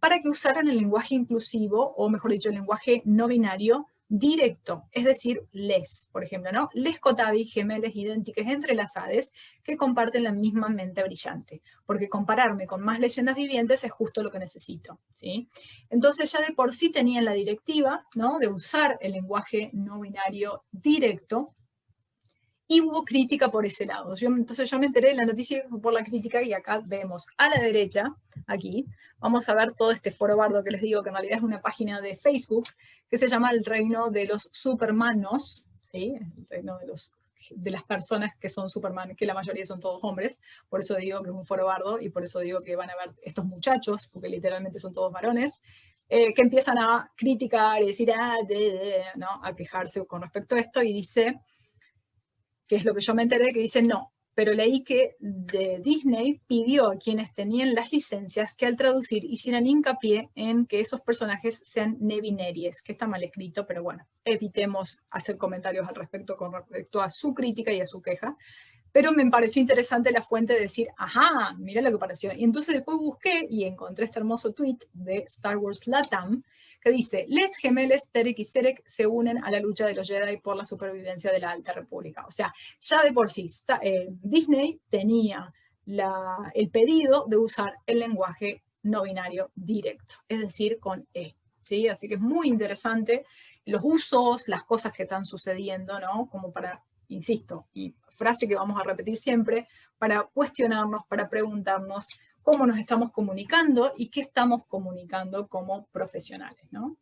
para que usaran el lenguaje inclusivo, o mejor dicho, el lenguaje no binario directo, es decir, les, por ejemplo, ¿no? Les Kotabi, gemelas idénticas entrelazadas que comparten la misma mente brillante, porque compararme con más leyendas vivientes es justo lo que necesito, ¿sí? Entonces ya de por sí tenían la directiva, ¿no? De usar el lenguaje no binario directo, y hubo crítica por ese lado. Entonces yo me enteré de la noticia por la crítica y acá vemos a la derecha, aquí, vamos a ver todo este foro bardo que les digo, que en realidad es una página de Facebook que se llama El Reino de los Supermanos, ¿sí? El reino de las personas que son Superman, que la mayoría son todos hombres, por eso digo que es un foro bardo y por eso digo que van a ver estos muchachos, porque literalmente son todos varones, que empiezan a criticar y decir, ¿no? A quejarse con respecto a esto, y dice, que es lo que yo me enteré, que dice no, pero leí que de Disney pidió a quienes tenían las licencias que al traducir hicieran hincapié en que esos personajes sean nebineries, que está mal escrito, pero bueno, evitemos hacer comentarios al respecto con respecto a su crítica y a su queja. pero me pareció interesante la fuente de decir, ajá, mira lo que pareció. Y entonces después busqué y encontré este hermoso tweet de Star Wars Latam, que dice, les gemeles Terek y Serek se unen a la lucha de los Jedi por la supervivencia de la Alta República. O sea, ya de por sí, Disney tenía el pedido de usar el lenguaje no binario directo, es decir, con E. ¿Sí? Así que es muy interesante los usos, las cosas que están sucediendo, ¿no? Como para, insisto, y frase que vamos a repetir siempre, para cuestionarnos, para preguntarnos cómo nos estamos comunicando y qué estamos comunicando como profesionales, ¿no?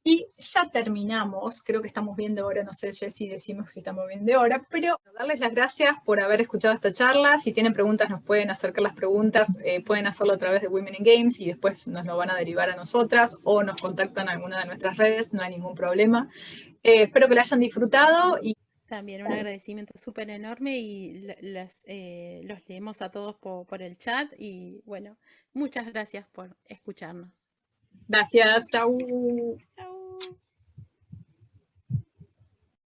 Y ya terminamos, creo que estamos bien de hora, no sé si decimos si estamos bien de hora, pero darles las gracias por haber escuchado esta charla. Si tienen preguntas nos pueden acercar las preguntas, pueden hacerlo a través de Women in Games y después nos lo van a derivar a nosotras o nos contactan a alguna de nuestras redes, no hay ningún problema. Espero que la hayan disfrutado y También un agradecimiento súper enorme y los leemos a todos por el chat y bueno, muchas gracias por escucharnos. gracias, chau. Chau.